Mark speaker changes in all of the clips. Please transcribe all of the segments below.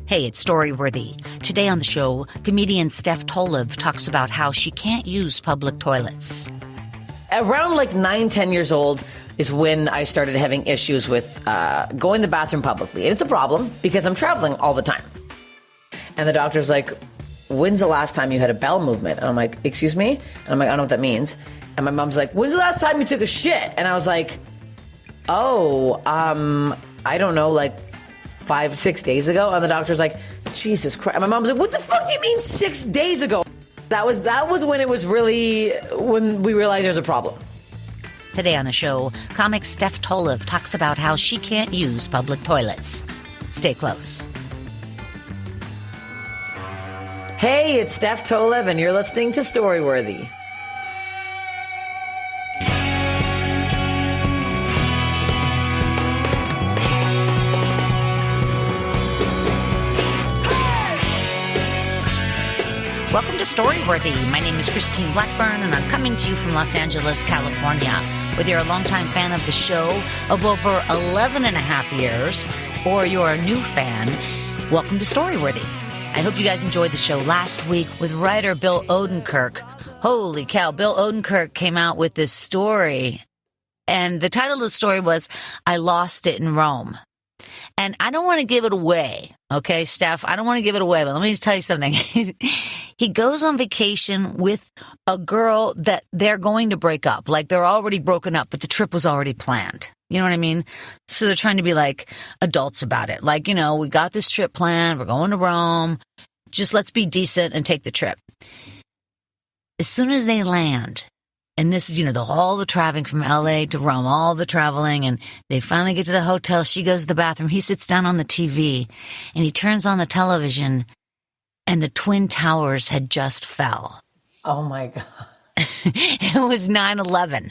Speaker 1: Hey, it's Storyworthy. Today on the show, comedian Steph Tolev talks about how she can't use public toilets.
Speaker 2: Around like 9-10 years old is when I started having issues with going to the bathroom publicly. And it's a problem because I'm traveling all the time. And the doctor's like, when's the last time you had a bowel movement? And I'm like, excuse me? And I'm like, I don't know what that means. And my mom's like, when's the last time you took a shit? And I was like, I don't know, like 5-6 days ago. And the doctor's like, Jesus Christ. And my mom's like, what the fuck do you mean 6 days ago? That was when it was really, when we realized there's a problem.
Speaker 1: Today on the show, comic Steph Tolev talks about how she can't use public toilets. Stay close.
Speaker 2: Hey, it's Steph Tolev, and you're listening to Storyworthy.
Speaker 1: Welcome to Storyworthy. My name is Christine Blackburn, and I'm coming to you from Los Angeles, California. Whether you're a longtime fan of the show of over 11 and a half years, or you're a new fan, welcome to Storyworthy. I hope you guys enjoyed the show last week with writer Bill Odenkirk. Holy cow, Bill Odenkirk came out with this story, and the title of the story was, I Lost It in Rome. And I don't want to give it away, okay, Steph? I don't want to give it away, but let me just tell you something. He goes on vacation with a girl that they're going to break up. Like, they're already broken up, but the trip was already planned. You know what I mean? So they're trying to be like adults about it. Like, you know, we got this trip planned. We're going to Rome. Just let's be decent and take the trip. As soon as they land, and this is, you know, all the traveling from LA to Rome, all the traveling, and they finally get to the hotel. She goes to the bathroom. He sits down on the TV, and he turns on the television, and the Twin Towers had just fell.
Speaker 2: Oh, my God.
Speaker 1: It was 9/11.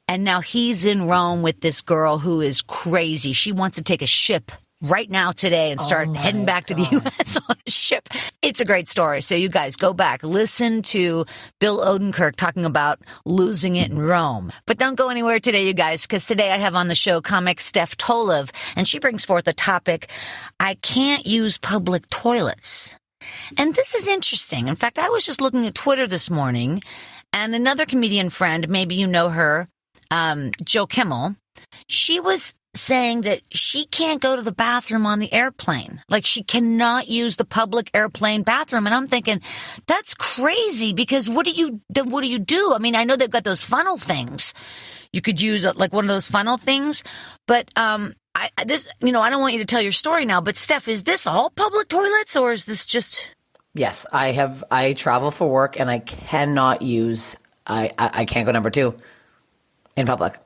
Speaker 1: And now he's in Rome with this girl who is crazy. She wants to take a ship right now today and start heading back to the U.S. on a ship. It's a great story. So you guys go back, listen to Bill Odenkirk talking about losing it in Rome. But don't go anywhere today, you guys, because today I have on the show comic Steph Tolev, and she brings forth the topic, I can't use public toilets. And this is interesting. In fact, I was just looking at Twitter this morning, and another comedian friend, maybe you know her, Joe Kimmel, she was saying that she can't go to the bathroom on the airplane. Like, she cannot use the public airplane bathroom. And I'm thinking, that's crazy, because what do you do? I mean, I know they've got those funnel things. You could use like one of those funnel things, but I don't want you to tell your story now, but Steph, is this all public toilets, or is this just?
Speaker 2: Yes, I travel for work, and I cannot use, I can't go number 2 in public.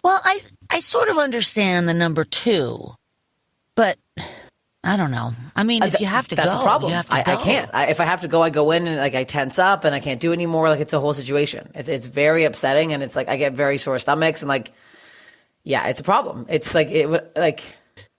Speaker 1: Well, I sort of understand the number 2, but I don't know. I mean, if you have to
Speaker 2: that's
Speaker 1: go,
Speaker 2: a problem.
Speaker 1: you have to go.
Speaker 2: I can't. If I have to go, I go in and like I tense up and I can't do anymore. Like, it's a whole situation. It's very upsetting, and it's like I get very sore stomachs, and like, yeah, it's a problem. It's like it would like.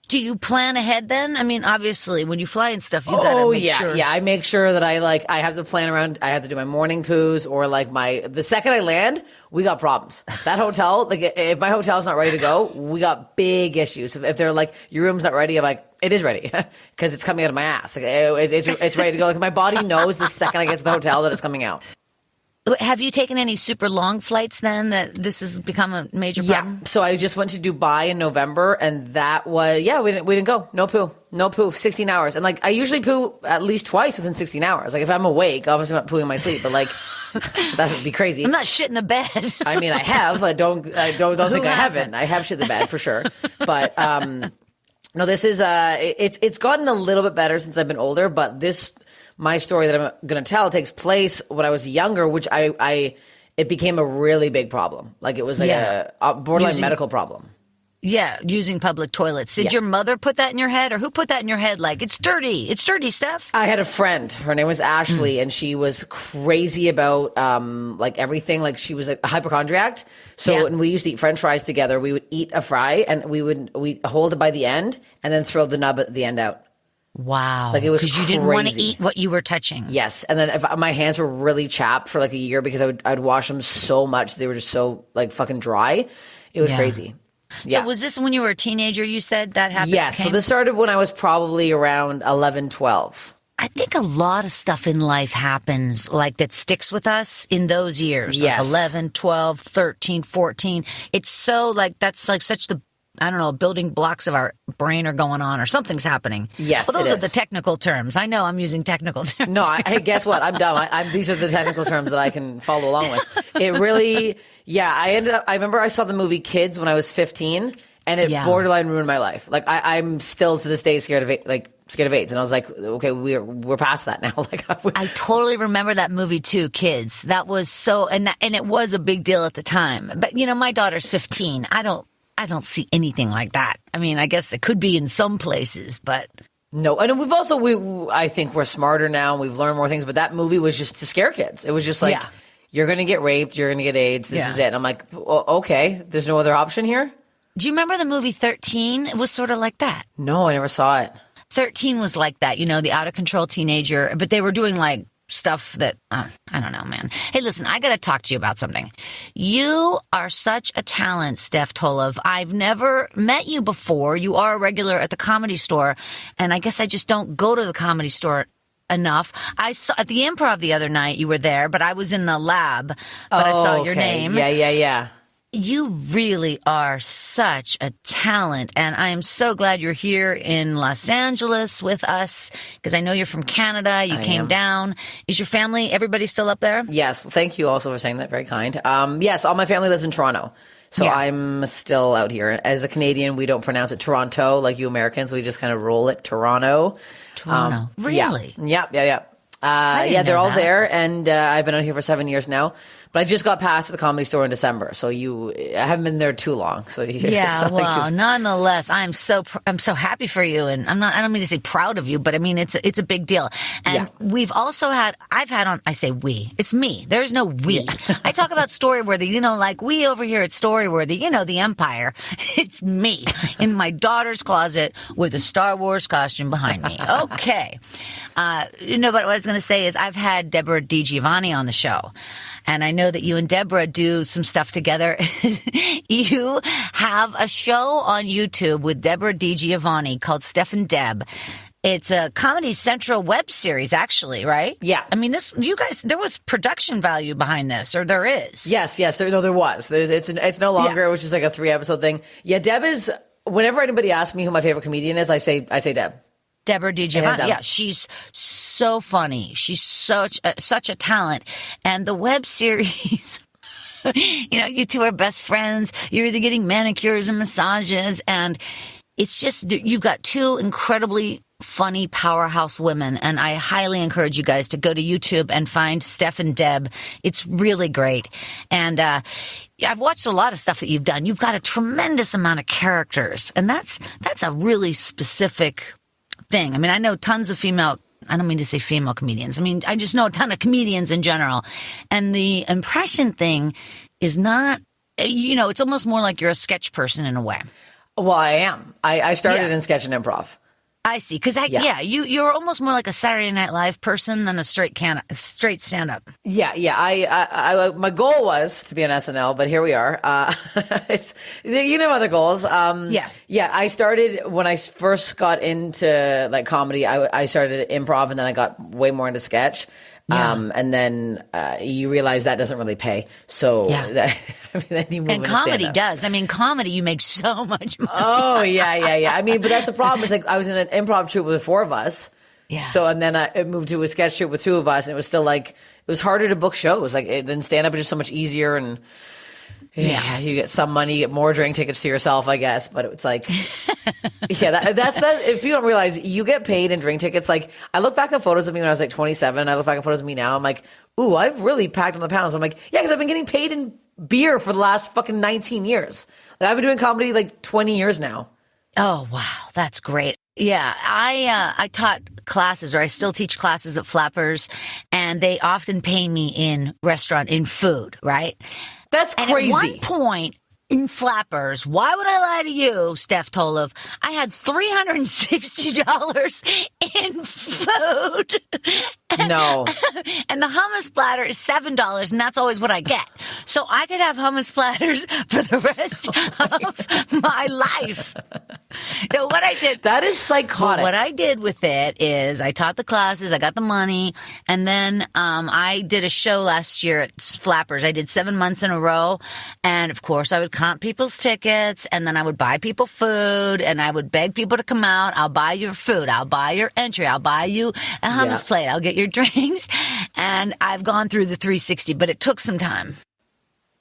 Speaker 1: Do you plan ahead then? I mean, obviously, when you fly and stuff, you gotta make sure.
Speaker 2: Yeah, I make sure that I have to plan around. I have to do my morning poos, or like the second I land, we got problems. That hotel, like if my hotel's not ready to go, we got big issues. If they're like, your room's not ready, I'm like, it is ready, because it's coming out of my ass. Like it's ready to go. Like, my body knows the second I get to the hotel that it's coming out.
Speaker 1: Have you taken any super long flights then that this has become a major problem?
Speaker 2: Yeah. So I just went to Dubai in November, and that was, we didn't go. No poo, 16 hours. And like, I usually poo at least twice within 16 hours. Like, if I'm awake, obviously I'm not pooing in my sleep, but like, that would be crazy.
Speaker 1: I'm not shitting the bed.
Speaker 2: I mean, I have. I don't think I haven't. I have shit in the bed for sure. But, no, this is, it's gotten a little bit better since I've been older, but my story that I'm going to tell takes place when I was younger, which it became a really big problem. Like, it was like a borderline medical problem.
Speaker 1: Yeah, using public toilets. Did your mother put that in your head, or who put that in your head? Like, it's dirty, Steph.
Speaker 2: I had a friend. Her name was Ashley, and she was crazy about like everything. Like, she was a hypochondriac. So when we used to eat French fries together, we would eat a fry, and we hold it by the end, and then throw the nub at the end out.
Speaker 1: Wow.
Speaker 2: Like, it was
Speaker 1: because you didn't want to eat what you were touching.
Speaker 2: Yes. And then if my hands were really chapped for like a year because I'd wash them so much. They were just so like fucking dry. It was crazy. Yeah.
Speaker 1: So was this when you were a teenager, you said that happened?
Speaker 2: Yes. So this started when I was probably around 11, 12.
Speaker 1: I think a lot of stuff in life happens like that sticks with us in those years.
Speaker 2: Yes.
Speaker 1: Like 11, 12, 13, 14. It's so like that's like such the, I don't know, building blocks of our brain are going on or something's happening.
Speaker 2: Yes,
Speaker 1: well, those
Speaker 2: it
Speaker 1: are the
Speaker 2: is.
Speaker 1: technical terms. I know I'm using technical terms.
Speaker 2: No, I guess what? I'm dumb. These are the technical terms that I can follow along with. It really, yeah, I remember I saw the movie Kids when I was 15 and it borderline ruined my life. Like I'm still to this day scared of AIDS. And I was like, okay, we're past that now. Like
Speaker 1: I totally remember that movie too, Kids. That was so, and it was a big deal at the time. But you know, my daughter's 15. I don't see anything like that. I mean, I guess it could be in some places, but
Speaker 2: no. And I think we're smarter now and we've learned more things, but that movie was just to scare kids. It was just like, you're going to get raped, you're going to get AIDS, this is it. And I'm like, okay, there's no other option here?
Speaker 1: Do you remember the movie 13? It was sort of like that.
Speaker 2: No, I never saw it.
Speaker 1: 13 was like that, you know, the out of control teenager, but they were doing like stuff that, I don't know, man. Hey, listen, I got to talk to you about something. You are such a talent, Steph Tolev. I've never met you before. You are a regular at the Comedy Store, and I guess I just don't go to the Comedy Store enough. I saw at the Improv the other night, you were there, but I was in the lab, but I saw your name.
Speaker 2: Yeah.
Speaker 1: You really are such a talent, and I am so glad you're here in Los Angeles with us, because I know you're from Canada. You came down. Is your family, everybody still up there?
Speaker 2: Yes. Well, thank you also for saying that. Very kind. Yes, all my family lives in Toronto. So I'm still out here. As a Canadian, we don't pronounce it Toronto like you Americans. We just kind of roll it Toronto.
Speaker 1: Toronto. Really?
Speaker 2: Yeah. They're all
Speaker 1: that.
Speaker 2: there, and I've been out here for 7 years now. But I just got past the Comedy Store in December, so I haven't been there too long. So
Speaker 1: nonetheless, I'm so happy for you, and I don't mean to say proud of you, but I mean it's a big deal. And we've also I say we, it's me. There's no we. I talk about Storyworthy, you know, like we over here at Storyworthy, you know, the Empire. It's me in my daughter's closet with a Star Wars costume behind me. Okay. But what I was going to say is I've had Deborah DiGiovanni on the show. And I know that you and Deborah do some stuff together. You have a show on YouTube with Deborah DiGiovanni called Steph and Deb. It's a Comedy Central web series, actually, right?
Speaker 2: Yeah.
Speaker 1: I mean, there was production value behind this, or there is.
Speaker 2: Yes. There was. It's no longer. It was just like a 3-episode thing. Yeah, Deb is. Whenever anybody asks me who my favorite comedian is, I say Deb.
Speaker 1: Deborah DiGiovanni. Yeah, she's so funny. She's such a talent. And the web series, you know, you two are best friends. You're either getting manicures and massages, and it's just, you've got two incredibly funny powerhouse women, and I highly encourage you guys to go to YouTube and find Steph and Deb. It's really great. And I've watched a lot of stuff that you've done. You've got a tremendous amount of characters, and that's a really specific thing. I mean, I know tons of I don't mean to say female comedians. I mean, I just know a ton of comedians in general. And the impression thing is not, you know, it's almost more like you're a sketch person in a way.
Speaker 2: Well, I am. I started in sketch and improv.
Speaker 1: I see. Because, you're almost more like a Saturday Night Live person than a straight stand-up.
Speaker 2: Yeah. I my goal was to be on SNL, but here we are. You know other goals. Yeah. I started when I first got into like comedy. I started improv, and then I got way more into sketch. Yeah. And then you realize that doesn't really pay. So then you move
Speaker 1: and comedy does. I mean, comedy, you make so much money.
Speaker 2: Oh, yeah. I mean, but that's the problem. It's like I was in an improv troupe with 4 of us. Yeah. So, and then I moved to a sketch troupe with 2 of us, and it was still like, it was harder to book shows. Like, then stand up is just so much easier, and you get some money, you get more drink tickets to yourself, I guess. But it's like, that's that. If people don't realize, you get paid in drink tickets. Like, I look back at photos of me when I was like 27, and I look back at photos of me now. I'm like, ooh, I've really packed on the pounds. I'm like, yeah, because I've been getting paid in beer for the last fucking 19 years. Like, I've been doing comedy like 20 years now.
Speaker 1: Oh, wow. That's great. Yeah, I taught classes, or I still teach classes at Flappers, and they often pay me in food, right?
Speaker 2: That's crazy.
Speaker 1: And at one point, in Flappers. Why would I lie to you, Steph Tolev? I had $360 in food.
Speaker 2: No.
Speaker 1: And the hummus platter is $7, and that's always what I get. So I could have hummus platters for the rest of my life. No, what I did.
Speaker 2: That is psychotic.
Speaker 1: What I did with it is I taught the classes, I got the money, and then I did a show last year at Flappers. I did 7 months in a row, and of course I would comp people's tickets, and then I would buy people food, and I would beg people to come out. I'll buy your food, I'll buy your entry, I'll buy you a hummus plate, I'll get your drinks, and I've gone through the 360, but it took some time.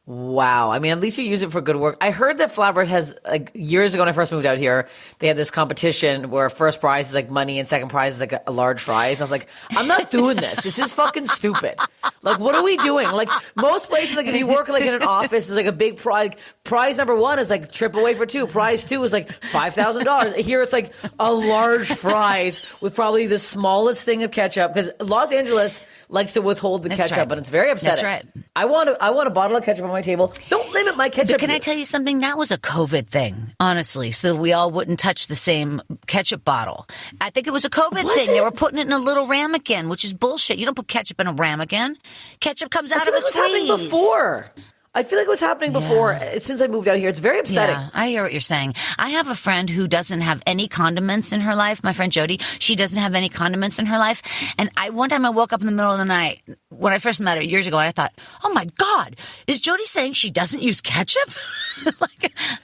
Speaker 2: Wow. I mean, at least you use it for good work. I heard that Flappers has, like, years ago when I first moved out here, they had this competition where first prize is like money and second prize is like a large fries. I was like, I'm not doing this. This is fucking stupid. Like, what are we doing? Like, most places, like, if you work like in an office, there's like a big prize. Prize number one is like trip away for two. Prize two is like $5,000. Here it's like a large fries with probably the smallest thing of ketchup, because Los Angeles likes to withhold the ketchup, and it's very upsetting.
Speaker 1: That's right.
Speaker 2: I want a bottle of ketchup on my table. Don't limit my ketchup.
Speaker 1: But can I tell you something? That was a COVID thing, honestly, so we all wouldn't touch the same ketchup bottle. I think it was a COVID thing. They were putting it in a little ramekin, which is bullshit. You don't put ketchup in a ramekin. Ketchup comes out of a squeeze.
Speaker 2: Happening before. I feel like it was happening before. Since I moved out here. It's very upsetting.
Speaker 1: Yeah, I hear what you're saying. I have a friend who doesn't have any condiments in her life. My friend Jody, she doesn't have any condiments in her life. And one time I woke up in the middle of the night when I first met her years ago, and I thought, oh my God, is Jody saying she doesn't use ketchup?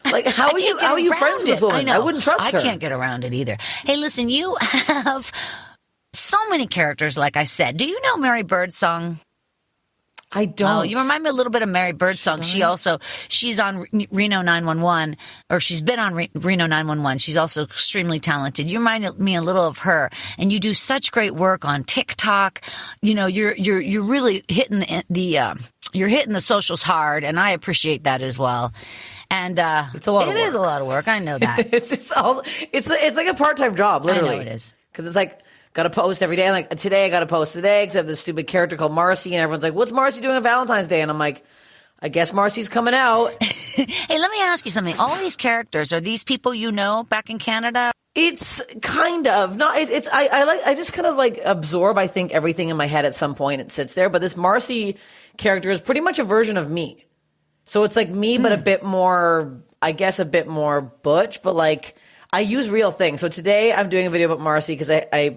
Speaker 2: like how are you friends with this woman? I wouldn't trust her.
Speaker 1: I can't get around it either. Hey, listen, you have so many characters, like I said. Do you know Mary Birdsong?
Speaker 2: I don't.
Speaker 1: Oh, you remind me a little bit of Mary Birdsong. She's on Reno 911, or she's been on Reno 911. She's also extremely talented. You remind me a little of her, and you do such great work on TikTok. You know, you're really hitting you're hitting the socials hard, and I appreciate that as well. And
Speaker 2: it's a lot. It
Speaker 1: is a lot of work. I know that.
Speaker 2: it's like a part-time job, literally.
Speaker 1: I know it is,
Speaker 2: because it's like, got to post every day. Like, today I got to post today because I have this stupid character called Marcy, and everyone's like, what's Marcy doing on Valentine's Day? And I'm like, I guess Marcy's coming out.
Speaker 1: Hey, let me ask you something. All these characters, are these people you know back in Canada?
Speaker 2: It's kind of not. I just kind of like absorb, I think, everything in my head at some point. It sits there. But this Marcy character is pretty much a version of me. So it's like me, but a bit more, I guess, a bit more butch, but like, I use real things. So today I'm doing a video about Marcy because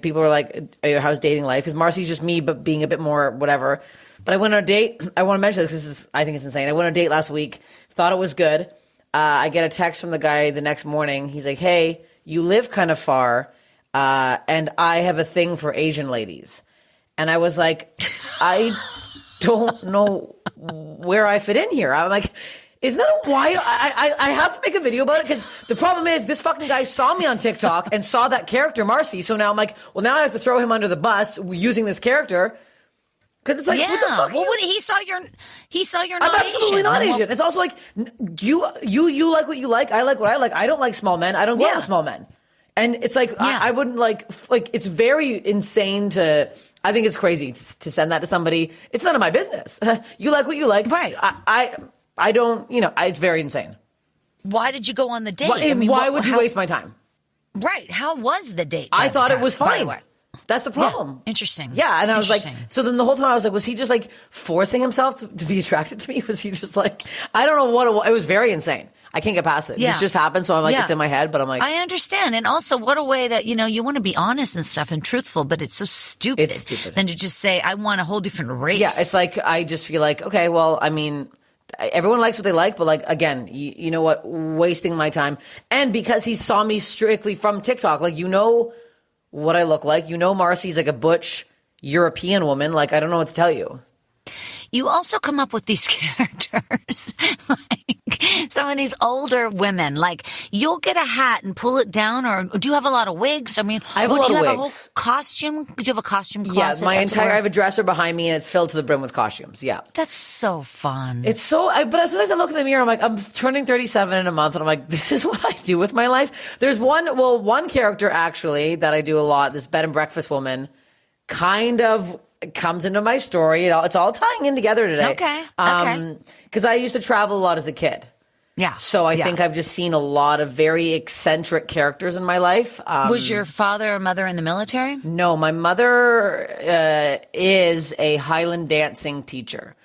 Speaker 2: people are like, how's dating life? Because Marcy's just me, but being a bit more whatever. But I went on a date. I want to mention this because I think it's insane. I went on a date last week. Thought it was good. I get a text from the guy the next morning. He's like, hey, you live kind of far, and I have a thing for Asian ladies. And I was like, I don't know where I fit in here. I'm like, isn't that why I have to make a video about it? Because the problem is this fucking guy saw me on TikTok and saw that character, Marcy. So now I'm like, well, now I have to throw him under the bus using this character. Because it's like, what the fuck?
Speaker 1: Well, he saw you're not Asian.
Speaker 2: I'm absolutely not Asian. It's also like, you like what you like. I like what I like. I don't like small men. I don't go with small men. And it's like, I wouldn't like, it's very insane I think it's crazy to send that to somebody. It's none of my business. You like what you like.
Speaker 1: Right.
Speaker 2: I don't, it's very insane.
Speaker 1: Why did you go on the date?
Speaker 2: Why would you waste my time?
Speaker 1: Right. How was the date?
Speaker 2: I thought it was fine. That's the problem.
Speaker 1: Yeah. Interesting.
Speaker 2: Yeah. And I was like, so then the whole time I was like, was he just like forcing himself to be attracted to me? Was he just like, I don't know what it was. It was very insane. I can't get past it. This just happened. So I'm like, it's in my head, but I'm like,
Speaker 1: I understand. And also what a way that, you want to be honest and stuff and truthful, but it's so stupid.
Speaker 2: It's stupid.
Speaker 1: Than to just say, I want a whole different race.
Speaker 2: Yeah. It's like, I just feel like, okay, well, I mean, everyone likes what they like, but like, again, you know what? Wasting my time. And because he saw me strictly from TikTok, like, what I look like. Marcy's like a butch European woman. Like, I don't know what to tell you.
Speaker 1: You also come up with these characters, like some of these older women. Like, you'll get a hat and pull it down, or do you have a lot of wigs? I mean,
Speaker 2: I have a lot of wigs.
Speaker 1: Do you have a whole costume? Do you have a costume closet?
Speaker 2: Yeah, I have a dresser behind me, and it's filled to the brim with costumes. Yeah,
Speaker 1: that's so fun.
Speaker 2: It's so. But sometimes I look in the mirror, I'm like, I'm turning 37 in a month, and I'm like, this is what I do with my life. There's one character actually that I do a lot. This bed and breakfast woman, kind of comes into my story. It's all tying in together today.
Speaker 1: Okay.
Speaker 2: Because I used to travel a lot as a kid.
Speaker 1: Yeah.
Speaker 2: So I think I've just seen a lot of very eccentric characters in my life.
Speaker 1: Was your father or mother in the military?
Speaker 2: No, my mother is a Highland dancing teacher.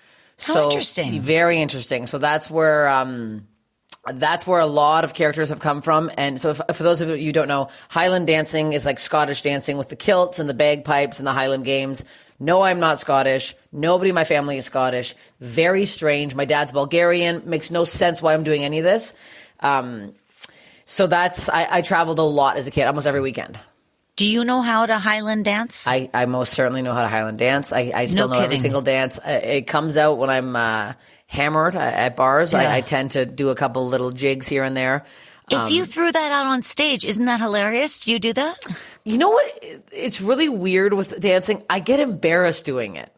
Speaker 1: How interesting.
Speaker 2: Very interesting. So that's where a lot of characters have come from. And so for those of you who don't know, Highland dancing is like Scottish dancing with the kilts and the bagpipes and the Highland games. No, I'm not Scottish. Nobody in my family is Scottish. Very strange. My dad's Bulgarian. Makes no sense why I'm doing any of this. So I traveled a lot as a kid, almost every weekend.
Speaker 1: Do you know how to Highland dance?
Speaker 2: I most certainly know how to Highland dance. I still know every single dance. It comes out when I'm hammered at bars. Yeah. I tend to do a couple little jigs here and there.
Speaker 1: If you threw that out on stage, isn't that hilarious? Do you do that?
Speaker 2: You know what? It's really weird with dancing. I get embarrassed doing it.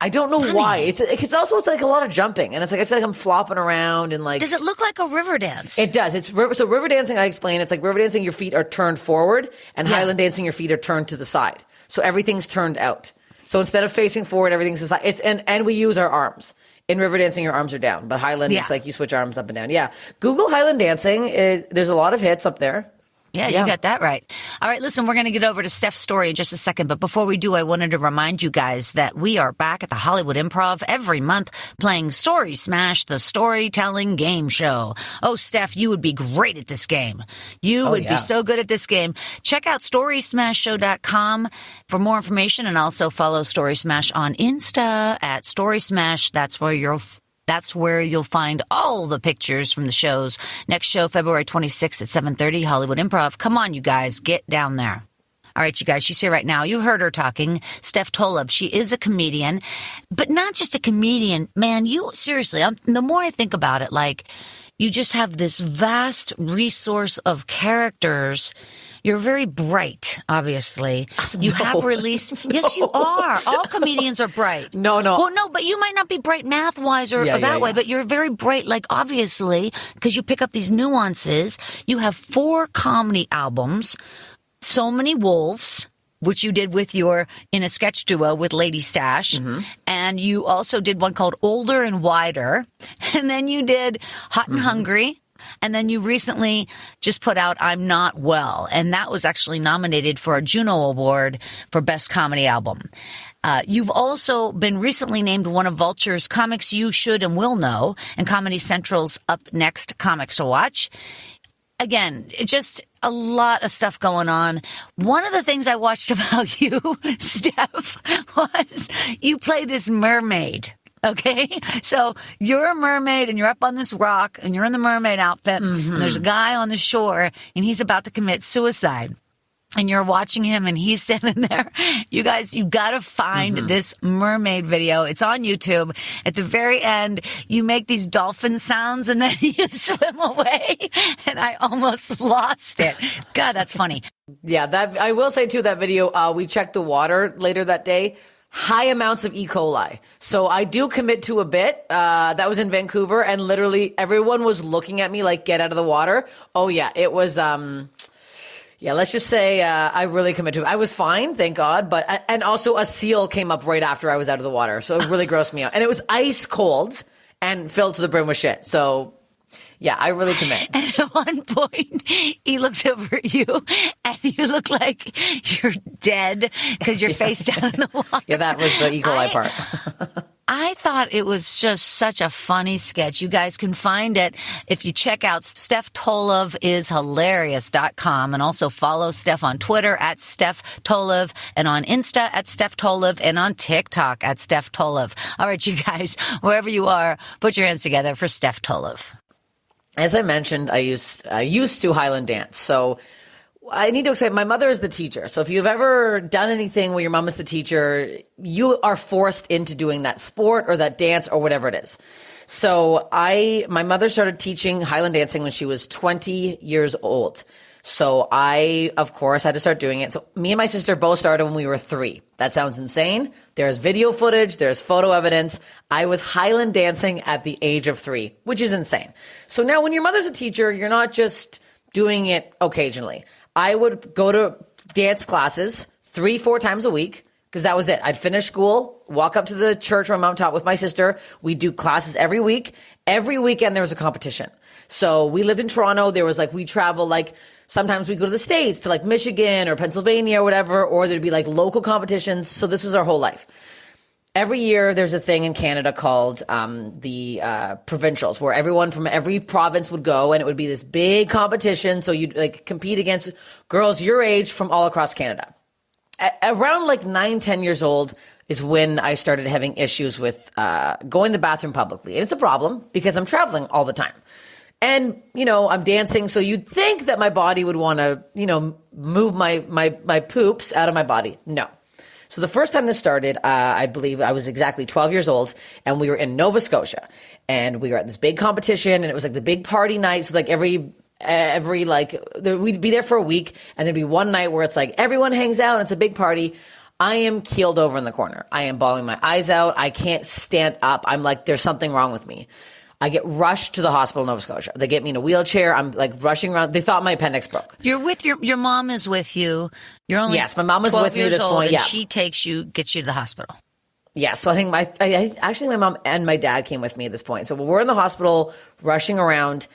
Speaker 2: I don't know why. It's also like a lot of jumping, and it's like I feel like I'm flopping around and like.
Speaker 1: Does it look like a river dance?
Speaker 2: It does. So river dancing. I explain. It's like river dancing. Your feet are turned forward, and Highland dancing. Your feet are turned to the side. So everything's turned out. So instead of facing forward, everything's to the side. And we use our arms. In river dancing, your arms are down, but Highland, it's like you switch arms up and down. Yeah. Google Highland dancing. There's a lot of hits up there.
Speaker 1: Yeah, you got that right. All right, listen, we're going to get over to Steph's story in just a second. But before we do, I wanted to remind you guys that we are back at the Hollywood Improv every month playing Story Smash, the storytelling game show. Oh, Steph, you would be great at this game. You would be so good at this game. Check out StorySmashShow.com for more information, and also follow Story Smash on Insta at Story Smash. That's where you'll find all the pictures from the shows. Next show, February 26th at 7:30, Hollywood Improv. Come on, you guys, get down there. All right, you guys, she's here right now. You heard her talking. Steph Tolev. She is a comedian, but not just a comedian. Man, seriously, the more I think about it, like, you just have this vast resource of characters. You're very bright, obviously. You have released... Yes, you are. All comedians are bright.
Speaker 2: No.
Speaker 1: Well, no, but you might not be bright math-wise or that way, but you're very bright, like, obviously, because you pick up these nuances. You have 4 comedy albums, So Many Wolves, which you did in a sketch duo with Lady Stash. Mm-hmm. And you also did one called Older and Wider. And then you did Hot and Hungry. And then you recently just put out I'm Not Well, and that was actually nominated for a Juno Award for Best Comedy Album. You've also been recently named one of Vulture's Comics You Should and Will Know, and Comedy Central's Up Next Comics to Watch. Again, just a lot of stuff going on. One of the things I watched about you, Steph, was you play this mermaid. Okay, so you're a mermaid and you're up on this rock and you're in the mermaid outfit. Mm-hmm. And there's a guy on the shore and he's about to commit suicide. And you're watching him and he's sitting there. You guys, you got to find this mermaid video. It's on YouTube. At the very end, you make these dolphin sounds and then you swim away. And I almost lost it. God, that's funny.
Speaker 2: Yeah, I will say too, that video, we checked the water later that day. High amounts of E. coli. So I do commit to a bit. That was in Vancouver, and literally everyone was looking at me like, get out of the water. Oh, yeah. It was, let's just say I really commit to it. I was fine, thank God. And also a seal came up right after I was out of the water. So it really grossed me out. And it was ice cold and filled to the brim with shit. So... yeah, I really commit.
Speaker 1: And at one point, he looks over at you, and you look like you're dead because you're face down in the water.
Speaker 2: Yeah, that was the E. coli part.
Speaker 1: I thought it was just such a funny sketch. You guys can find it if you check out StephTolevIsHilarious.com, and also follow Steph on Twitter at Steph Tolev, and on Insta at Steph Tolev, and on TikTok at Steph Tolev. All right, you guys, wherever you are, put your hands together for Steph Tolev.
Speaker 2: As I mentioned, I used to Highland dance. So I need to explain, my mother is the teacher. So if you've ever done anything where your mom is the teacher, you are forced into doing that sport or that dance or whatever it is. So my mother started teaching Highland dancing when she was 20 years old. So I, of course, had to start doing it. So me and my sister both started when we were 3. That sounds insane. There's video footage. There's photo evidence. I was Highland dancing at the age of 3, which is insane. So now when your mother's a teacher, you're not just doing it occasionally. I would go to dance classes 3-4 times a week, because that was it. I'd finish school, walk up to the church my mom taught with my sister. We'd do classes every week. Every weekend there was a competition. So we lived in Toronto. There was like, we travel like, sometimes we go to the States, to like Michigan or Pennsylvania or whatever, or there'd be like local competitions. So this was our whole life. Every year there's a thing in Canada called the provincials, where everyone from every province would go, and it would be this big competition. So you'd like compete against girls your age from all across Canada. Around like 9-10 years old is when I started having issues with going to the bathroom publicly. And it's a problem because I'm traveling all the time. And, you know, I'm dancing, so you'd think that my body would want to, you know, move my poops out of my body. No. So the first time this started, I believe I was exactly 12 years old, and we were in Nova Scotia. And we were at this big competition, and it was like the big party night. So like we'd be there for a week, and there'd be one night where it's like everyone hangs out and it's a big party. I am keeled over in the corner. I am bawling my eyes out. I can't stand up. I'm like, there's something wrong with me. I get rushed to the hospital in Nova Scotia. They get me in a wheelchair. I'm like rushing around. They thought my appendix broke.
Speaker 1: You're with your mom is with you. You're only
Speaker 2: yes, my mom was with me at this point.
Speaker 1: And
Speaker 2: yeah,
Speaker 1: she gets you to the hospital.
Speaker 2: Yeah, so I think my mom and my dad came with me at this point. So we're in the hospital, rushing around.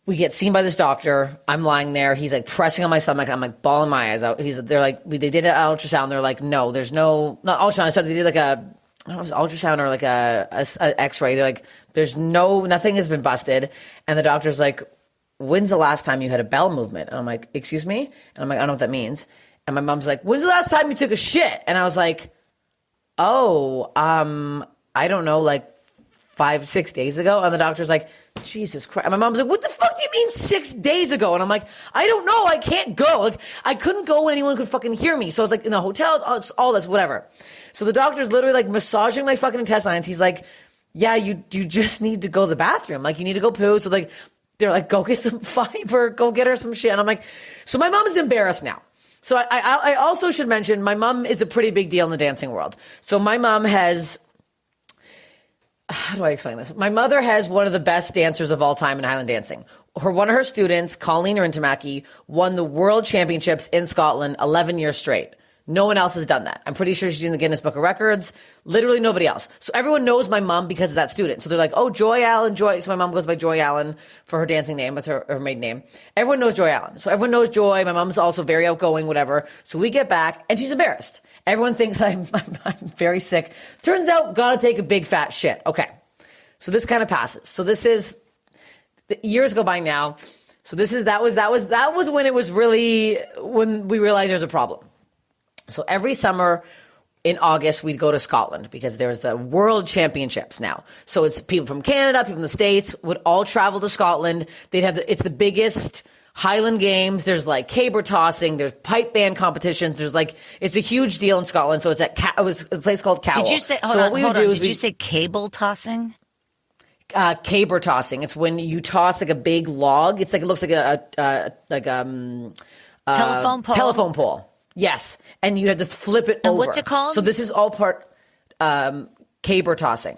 Speaker 2: We get seen by this doctor. I'm lying there. He's like pressing on my stomach. I'm like bawling my eyes out. They're like, they did an ultrasound. They're like, no, there's not ultrasound. So they did like I don't know if it was ultrasound or like a X-ray. They're like, there's nothing has been busted. And the doctor's like, when's the last time you had a bowel movement? And I'm like, excuse me? And I'm like, I don't know what that means. And my mom's like, when's the last time you took a shit? And I was like, oh, I don't know, like 5-6 days ago. And the doctor's like, Jesus Christ. And my mom's like, what the fuck do you mean 6 days ago? And I'm like, I don't know. I can't go. Like, I couldn't go when anyone could fucking hear me. So I was like in the hotel, all this, whatever. So the doctor's literally like massaging my fucking intestines. He's like, yeah, you just need to go to the bathroom. Like, you need to go poo. So like, they're like, go get some fiber, go get her some shit. And I'm like, so my mom is embarrassed now. So I also should mention, my mom is a pretty big deal in the dancing world. So my mom has, how do I explain this? My mother has one of the best dancers of all time in Highland dancing. One of her students, Colleen Rintamaki, won the world championships in Scotland 11 years straight. No one else has done that. I'm pretty sure she's in the Guinness Book of Records. Literally nobody else. So everyone knows my mom because of that student. So they're like, oh, Joy Allen, Joy. So my mom goes by Joy Allen for her dancing name. That's her maiden name. Everyone knows Joy Allen. So everyone knows Joy. My mom's also very outgoing, whatever. So we get back, and she's embarrassed. Everyone thinks I'm very sick. Turns out, gotta take a big fat shit. Okay. So this kind of passes. So this is, years go by now. So that was when it was really, when we realized there's a problem. So every summer in August, we'd go to Scotland because there's the World Championships now. So it's people from Canada, people from the States would all travel to Scotland. It's the biggest Highland Games. There's like caber tossing. There's pipe band competitions. There's like, it's a huge deal in Scotland. So it's it was a place called Cowell.
Speaker 1: Did you say, did you say cable tossing?
Speaker 2: Caber tossing. It's when you toss like a big log. It's like, it looks like a
Speaker 1: telephone pole.
Speaker 2: Telephone pole. Yes. And you have to flip it over.
Speaker 1: What's it called?
Speaker 2: So this is all part caber tossing.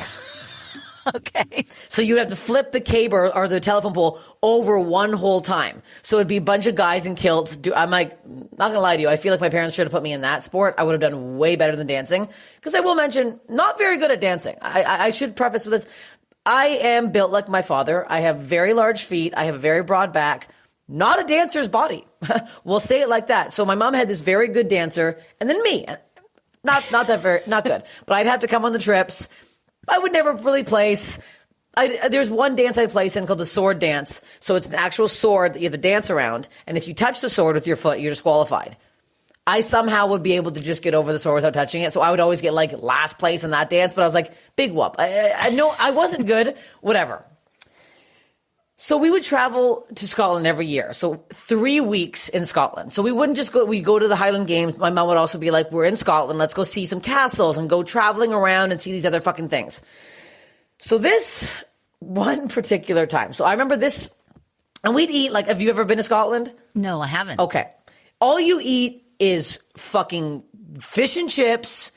Speaker 1: Okay.
Speaker 2: So you'd have to flip the caber or the telephone pole over one whole time. So it'd be a bunch of guys in kilts. I'm like, not going to lie to you. I feel like my parents should have put me in that sport. I would have done way better than dancing. Because I will mention, not very good at dancing. I should preface with this. I am built like my father. I have very large feet. I have a very broad back. Not a dancer's body. We'll say it like that. So my mom had this very good dancer, and then me. Not good. But I'd have to come on the trips. I would never really place. There's one dance I place in called the sword dance. So it's an actual sword that you have to dance around. And if you touch the sword with your foot, you're disqualified. I somehow would be able to just get over the sword without touching it. So I would always get like last place in that dance. But I was like, big whoop. I know I wasn't good. Whatever. So we would travel to Scotland every year. So 3 weeks in Scotland. So we wouldn't just go, we'd go to the Highland Games. My mom would also be like, we're in Scotland. Let's go see some castles and go traveling around and see these other fucking things. So this one particular time. So I remember this, and we'd eat like, have you ever been to Scotland?
Speaker 1: No, I haven't.
Speaker 2: Okay. All you eat is fucking fish and chips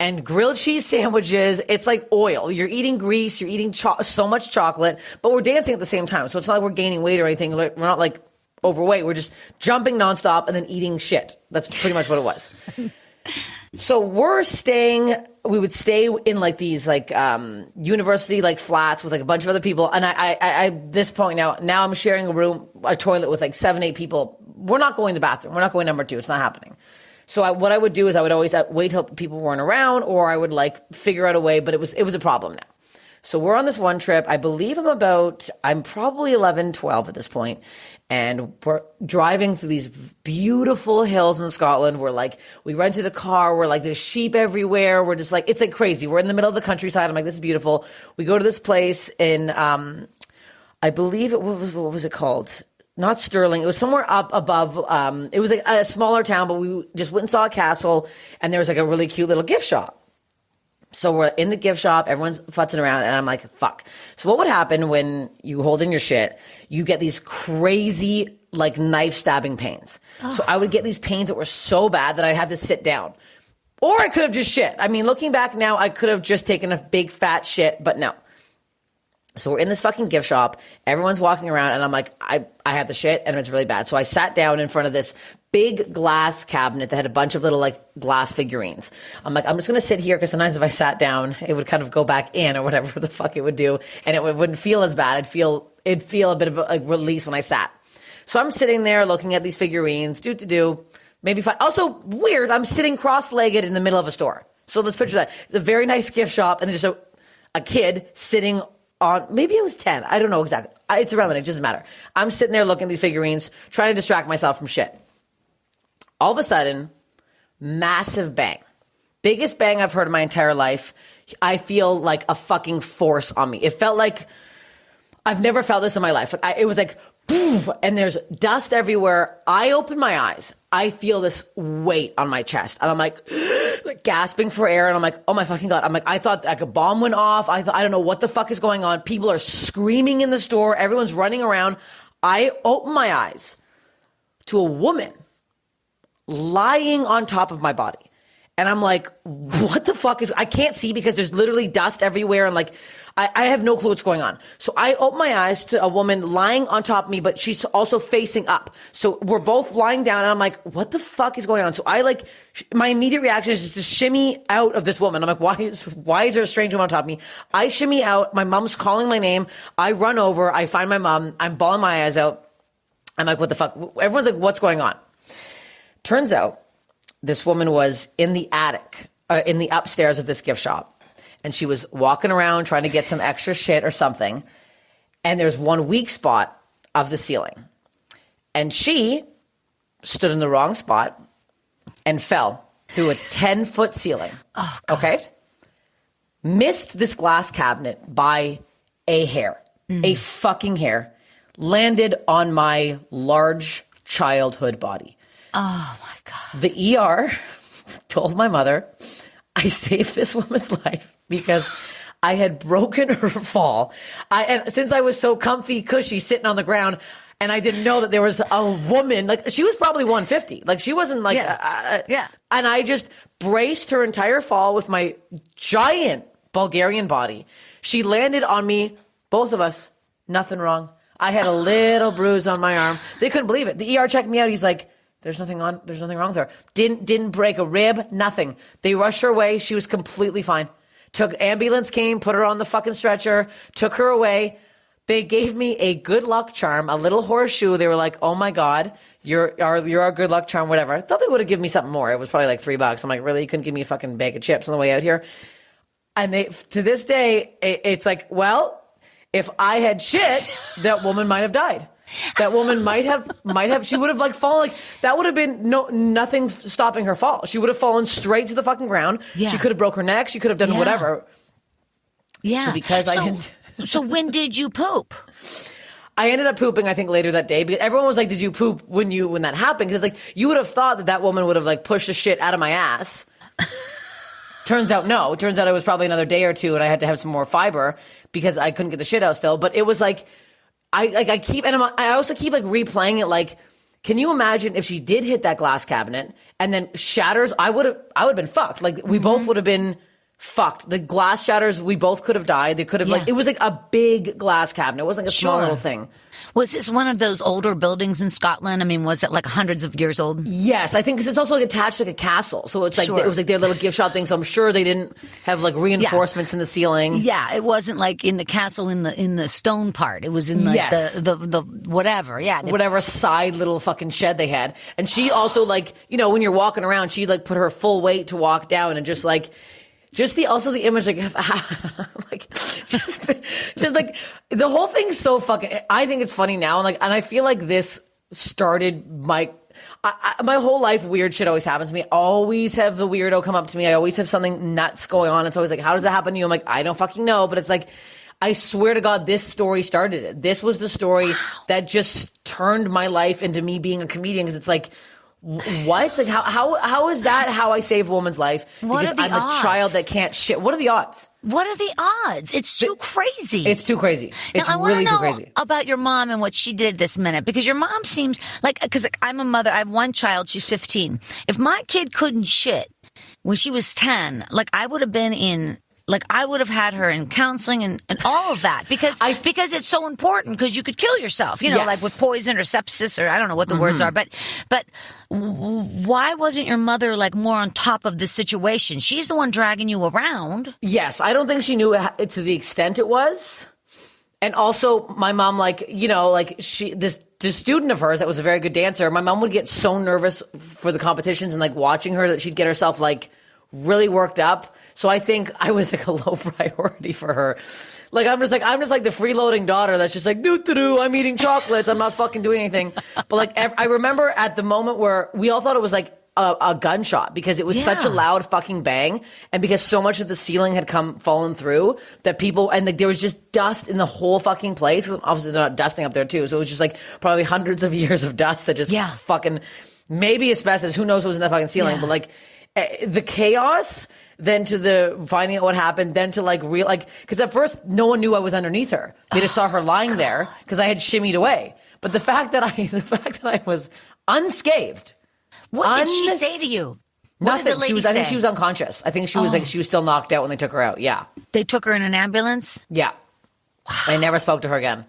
Speaker 2: and grilled cheese sandwiches. It's like oil. You're eating grease. You're eating so much chocolate, but we're dancing at the same time. So it's not like we're gaining weight or anything. We're not like overweight. We're just jumping nonstop and then eating shit. That's pretty much what it was. So we would stay in like these like university like flats with like a bunch of other people. And I at this point now I'm sharing a toilet with like 7-8 people. We're not going to the bathroom. We're not going number 2. It's not happening. So what I would do is I would always wait till people weren't around, or I would like figure out a way, but it was a problem now. So we're on this one trip. I believe I'm probably 11, 12 at this point. And we're driving through these beautiful hills in Scotland. We rented a car. We're like, there's sheep everywhere. We're just like, it's like crazy. We're in the middle of the countryside. I'm like, this is beautiful. We go to this place in, I believe what was it called? Not Stirling. It was somewhere up above. It was like a smaller town, but we just went and saw a castle, and there was like a really cute little gift shop. So we're in the gift shop, everyone's futzing around, and I'm like, fuck. So what would happen when you hold in your shit, you get these crazy, like, knife stabbing pains. Oh. So I would get these pains that were so bad that I'd have to sit down. Or I could have just shit. I mean, looking back now, I could have just taken a big fat shit, but no. So we're in this fucking gift shop, everyone's walking around, and I'm like, I had the shit, and it's really bad. So I sat down in front of this big glass cabinet that had a bunch of little like glass figurines. I'm like, I'm just going to sit here because sometimes if I sat down, it would kind of go back in or whatever the fuck it would do. And it wouldn't feel as bad. It'd feel a bit of a release when I sat. So I'm sitting there looking at these figurines, maybe fine. Also weird. I'm sitting cross-legged in the middle of a store. So let's picture that. It's a very nice gift shop. And there's a kid sitting on, maybe it was 10. I don't know exactly. It's irrelevant. It doesn't matter. I'm sitting there looking at these figurines, trying to distract myself from shit. All of a sudden, massive bang. Biggest bang I've heard in my entire life. I feel like a fucking force on me. It felt like I've never felt this in my life. It was like, poof, and there's dust everywhere. I open my eyes. I feel this weight on my chest. And I'm like gasping for air. And I'm like, oh my fucking God. I'm like, I thought like a bomb went off. I don't know what the fuck is going on. People are screaming in the store. Everyone's running around. I open my eyes to a woman lying on top of my body. And I'm like, what the fuck I can't see because there's literally dust everywhere. And like, I have no clue what's going on. So I open my eyes to a woman lying on top of me, but she's also facing up. So we're both lying down and I'm like, what the fuck is going on? So my immediate reaction is just to shimmy out of this woman. I'm like, why is there a strange woman on top of me? I shimmy out. My mom's calling my name. I run over. I find my mom. I'm bawling my eyes out. I'm like, what the fuck? Everyone's like, what's going on? Turns out this woman was in the attic, in the upstairs of this gift shop. And she was walking around trying to get some extra shit or something. And there's one weak spot of the ceiling. And she stood in the wrong spot and fell through a 10-foot ceiling.
Speaker 1: Oh, God.
Speaker 2: Okay? Missed this glass cabinet by a hair. A fucking hair. Landed on my large childhood body.
Speaker 1: Oh my God.
Speaker 2: The ER told my mother I saved this woman's life because I had broken her fall. And since I was so comfy, cushy, sitting on the ground, and I didn't know that there was a woman, like she was probably 150. Like she wasn't like,
Speaker 1: yeah.
Speaker 2: And I just braced her entire fall with my giant Bulgarian body. She landed on me, both of us, nothing wrong. I had a little bruise on my arm. They couldn't believe it. The ER checked me out. He's like, There's nothing wrong with her. Didn't break a rib, nothing. They rushed her away. She was completely fine. Ambulance came, put her on the fucking stretcher, took her away. They gave me a good luck charm, a little horseshoe. They were like, oh my God, you're our good luck charm, whatever. I thought they would have given me something more. It was probably like $3. I'm like, really? You couldn't give me a fucking bag of chips on the way out here? And to this day, it's like, well, if I had shit, that woman might have died. That woman might have, she would have like fallen, like that would have been nothing stopping her fall. She would have fallen straight to the fucking ground. Yeah. She could have broke her neck. She could have done whatever.
Speaker 1: Yeah.
Speaker 2: So because I didn't.
Speaker 1: So when did you poop?
Speaker 2: I ended up pooping, I think, later that day because everyone was like, did you poop when that happened? Because like you would have thought that woman would have like pushed the shit out of my ass. Turns out no. Turns out it was probably another day or two and I had to have some more fiber because I couldn't get the shit out still. But it was like, I also keep like replaying it. Like, can you imagine if she did hit that glass cabinet and then shatters? I would have been fucked. Like we both would have been fucked. The glass shatters. We both could have died. They could have it was like a big glass cabinet. It wasn't like a small little thing.
Speaker 1: Was this one of those older buildings in Scotland? I mean, was it like hundreds of years old?
Speaker 2: Yes, I think because it's also like attached to like a castle. So it's like,
Speaker 1: Sure.
Speaker 2: it was like their little gift shop thing. So I'm sure they didn't have like reinforcements in the ceiling.
Speaker 1: Yeah, it wasn't like in the castle in the stone part. It was in like
Speaker 2: Yes.
Speaker 1: the whatever. Yeah.
Speaker 2: Whatever side little fucking shed they had. And she also like, you know, when you're walking around, she'd like put her full weight to walk down and just like, also the image, like, like, just like, the whole thing's so fucking, I think it's funny now. And I feel like this started my whole life, weird shit always happens to me. I always have the weirdo come up to me. I always have something nuts going on. It's always like, how does that happen to you? I'm like, I don't fucking know. But it's like, I swear to God, this story started it. This was the story that just turned my life into me being a comedian. Because it's like, what? Like how is that how I save a woman's life?
Speaker 1: What
Speaker 2: Because
Speaker 1: are the
Speaker 2: I'm
Speaker 1: odds?
Speaker 2: a child that can't shit. What are the odds?
Speaker 1: What are the odds? It's too crazy.
Speaker 2: It's too crazy. It's
Speaker 1: now, I
Speaker 2: really
Speaker 1: know
Speaker 2: too crazy.
Speaker 1: About your mom and what she did this minute, because your mom seems like, because I'm a mother, I have one child, she's 15. If my kid couldn't shit when she was 10, like I would have been in. Like I would have had her in counseling and all of that because it's so important because you could kill yourself, you know,
Speaker 2: Yes.
Speaker 1: like with poison or sepsis or I don't know what the words are, but why wasn't your mother like more on top of this situation? She's the one dragging you around.
Speaker 2: Yes, I don't think she knew it to the extent it was. And also my mom, like, you know, like this student of hers that was a very good dancer, my mom would get so nervous for the competitions and like watching her that she'd get herself like really worked up. So I think I was like a low priority for her. Like I'm just like the freeloading daughter that's just like doo-doo-doo, I'm eating chocolates, I'm not fucking doing anything. But like I remember at the moment where we all thought it was like a gunshot because it was such a loud fucking bang, and because so much of the ceiling had fallen through that people and like there was just dust in the whole fucking place. Obviously they're not dusting up there too, so it was just like probably hundreds of years of dust that just fucking maybe asbestos. Who knows what was in that fucking ceiling? But like the chaos. Then to the finding out what happened, then to like because at first no one knew I was underneath her. They just saw her lying there because I had shimmied away. But the fact that I was unscathed.
Speaker 1: What did she say to you?
Speaker 2: Nothing. I think she was unconscious. I think she was like she was still knocked out when they took her out. Yeah.
Speaker 1: They took her in an ambulance?
Speaker 2: Yeah. Wow. I never spoke to her again.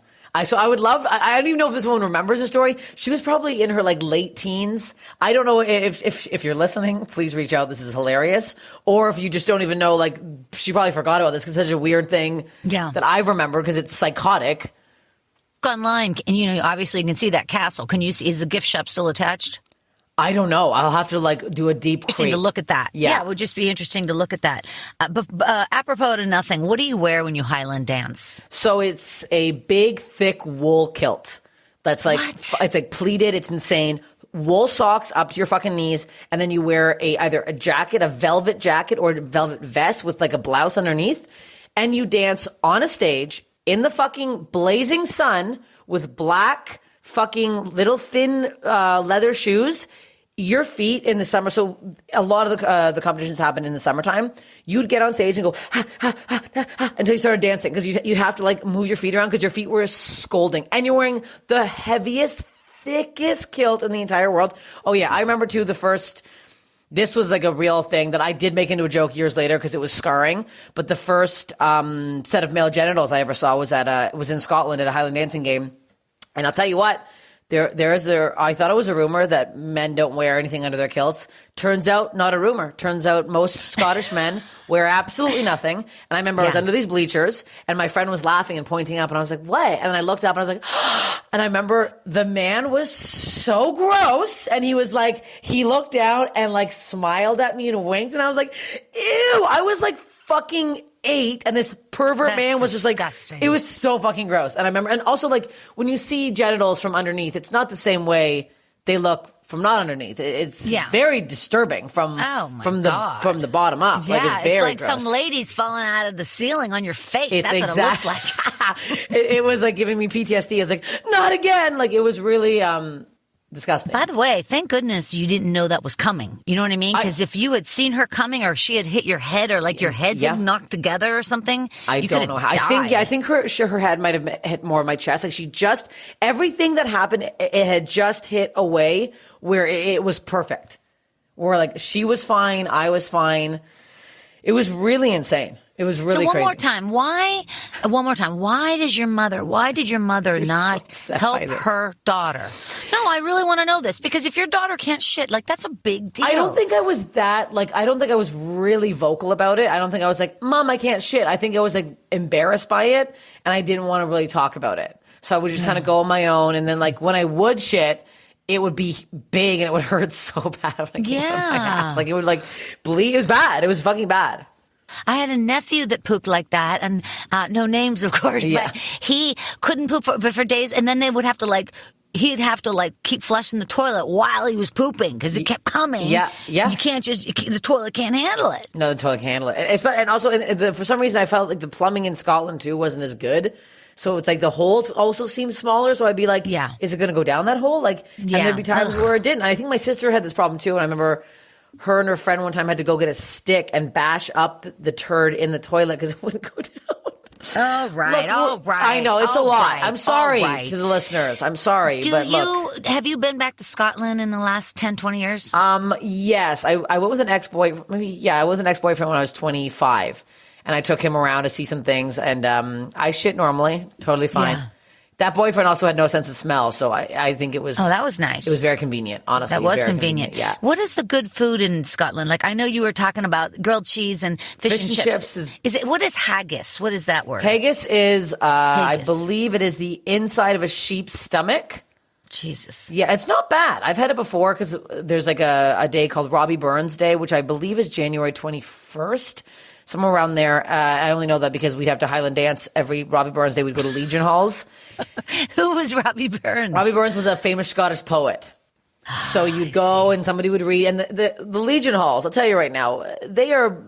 Speaker 2: So I would love, I don't even know if this woman remembers the story. She was probably in her like late teens. I don't know if you're listening, please reach out. This is hilarious. Or if you just don't even know, like she probably forgot about this because it's such a weird thing that I remember because it's psychotic.
Speaker 1: Online, and you know, obviously you can see that castle. Can you see, is the gift shop still attached?
Speaker 2: I don't know. I'll have to like do a deep
Speaker 1: Interesting
Speaker 2: creep.
Speaker 1: to look at that. Yeah, it would just be interesting to look at that. But apropos to nothing, what do you wear when you Highland dance?
Speaker 2: So it's a big, thick wool kilt. That's like it's like pleated. It's insane. Wool socks up to your fucking knees, and then you wear either a jacket, a velvet jacket, or a velvet vest with like a blouse underneath, and you dance on a stage in the fucking blazing sun with black fucking little thin leather shoes. Your feet in the summer, so a lot of the competitions happen in the summertime. You'd get on stage and go ha, ha, ha, ha, ha, until you started dancing because you'd have to like move your feet around because your feet were scolding, and you're wearing the heaviest, thickest kilt in the entire world. Oh yeah, I remember too. This was like a real thing that I did make into a joke years later because it was scarring. But the first set of male genitals I ever saw was was in Scotland at a Highland dancing game, and I'll tell you what. I thought it was a rumor that men don't wear anything under their kilts. Turns out, not a rumor. Turns out most Scottish men wear absolutely nothing. And I remember I was under these bleachers, and my friend was laughing and pointing up, and I was like, what? And then I looked up, and I was like, and I remember the man was so gross, and he was like, he looked down and like smiled at me and winked, and I was like, ew. I was like fucking 8, and this pervert man was just
Speaker 1: disgusting.
Speaker 2: Like, it was so fucking gross. And I remember, and also like when you see genitals from underneath, it's not the same way they look from not underneath. It's very disturbing from the bottom up.
Speaker 1: Yeah,
Speaker 2: like, it's very
Speaker 1: like
Speaker 2: gross.
Speaker 1: some ladies falling out of the ceiling on your face.
Speaker 2: It's
Speaker 1: That's what it looks like.
Speaker 2: it was like giving me PTSD. I was like, not again. Like it was really disgusting.
Speaker 1: By the way, thank goodness you didn't know that was coming. You know what I mean? Because if you had seen her coming, or she had hit your head, or like your heads had knocked together or something,
Speaker 2: I don't know how. I think her head might have hit more of my chest. Like everything that happened, it had just hit a way where it was perfect. Where like she was fine, I was fine. It was really insane. It was really
Speaker 1: so
Speaker 2: crazy.
Speaker 1: one more time, why did your mother not
Speaker 2: so
Speaker 1: help her daughter? No, I really want to know this, because if your daughter can't shit, like, that's a big deal.
Speaker 2: I don't think I was I don't think I was really vocal about it. I don't think I was like, Mom, I can't shit. I think I was like embarrassed by it, and I didn't want to really talk about it. So I would just kind of go on my own, and then like when I would shit, it would be big and it would hurt so bad when I came out of my ass. Like, it would like bleed. It was bad. It was fucking bad.
Speaker 1: I had a nephew that pooped like that, and no names, of course, but he couldn't poop for days, and then they would have to he'd have to keep flushing the toilet while he was pooping because it kept coming.
Speaker 2: Yeah.
Speaker 1: You can't the toilet can't handle it.
Speaker 2: No, the toilet can't handle it. And also, for some reason, I felt like the plumbing in Scotland too wasn't as good. So it's like the holes also seemed smaller. So I'd be like, is it going to go down that hole? And there'd be times where it didn't. I think my sister had this problem too, and I remember her and her friend one time had to go get a stick and bash up the turd in the toilet because it wouldn't go down.
Speaker 1: Oh, right.
Speaker 2: I know, it's a lot. I'm sorry to the listeners. I'm sorry.
Speaker 1: Have you been back to Scotland in the last 10, 20 years?
Speaker 2: Yes. I went with an ex-boyfriend. I was an ex-boyfriend when I was 25. And I took him around to see some things. And I shit normally. Totally fine. Yeah. That boyfriend also had no sense of smell, so I think it was... Oh,
Speaker 1: that was nice.
Speaker 2: It was very convenient, honestly.
Speaker 1: That was convenient. Yeah. What is the good food in Scotland? Like, I know you were talking about grilled cheese and fish and chips. What is haggis? What is that word?
Speaker 2: Haggis is, I believe it is the inside of a sheep's stomach.
Speaker 1: Jesus.
Speaker 2: Yeah, it's not bad. I've had it before because there's like a day called Robbie Burns Day, which I believe is January 21st. Somewhere around there. I only know that because we'd have to Highland dance every Robbie Burns Day. We'd go to Legion Halls.
Speaker 1: Who was Robbie Burns?
Speaker 2: Robbie Burns was a famous Scottish poet. So you'd go and somebody would read. And the Legion Halls, I'll tell you right now, they are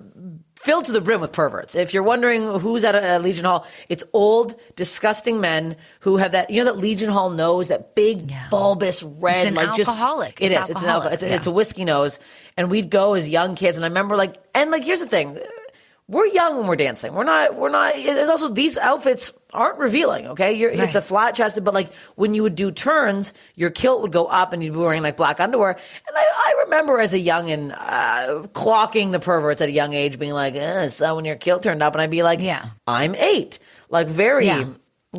Speaker 2: filled to the brim with perverts. If you're wondering who's at a Legion Hall, it's old, disgusting men who have that, that Legion Hall nose, that big, bulbous red.
Speaker 1: It's an alcoholic.
Speaker 2: It is. It's an alcoholic. It's a whiskey nose. And we'd go as young kids. And I remember here's the thing. We're young when we're dancing. We're not, there's also, these outfits aren't revealing, okay? It's a flat chested, but when you would do turns, your kilt would go up and you'd be wearing black underwear. And I remember as a youngin', clocking the perverts at a young age, being like, so when your kilt turned up, and I'd be like, I'm 8. Don't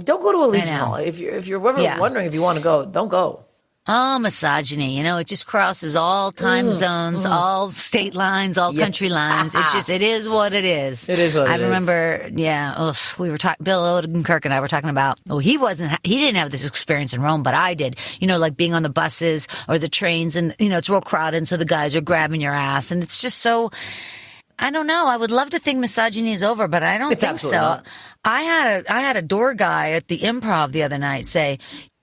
Speaker 2: go to a Legion Hall. If you're ever wondering if you want to go, don't go.
Speaker 1: Oh, misogyny. it just crosses all time zones, all state lines, all country lines. It is what it is.
Speaker 2: It is what it is.
Speaker 1: I remember, we were talking, Bill Odenkirk and I were talking about, he didn't have this experience in Rome, but I did, being on the buses or the trains and, it's real crowded. And so the guys are grabbing your ass and it's just so, I don't know. I would love to think misogyny is over, but I don't think so. Not. I had a door guy at the Improv the other night say,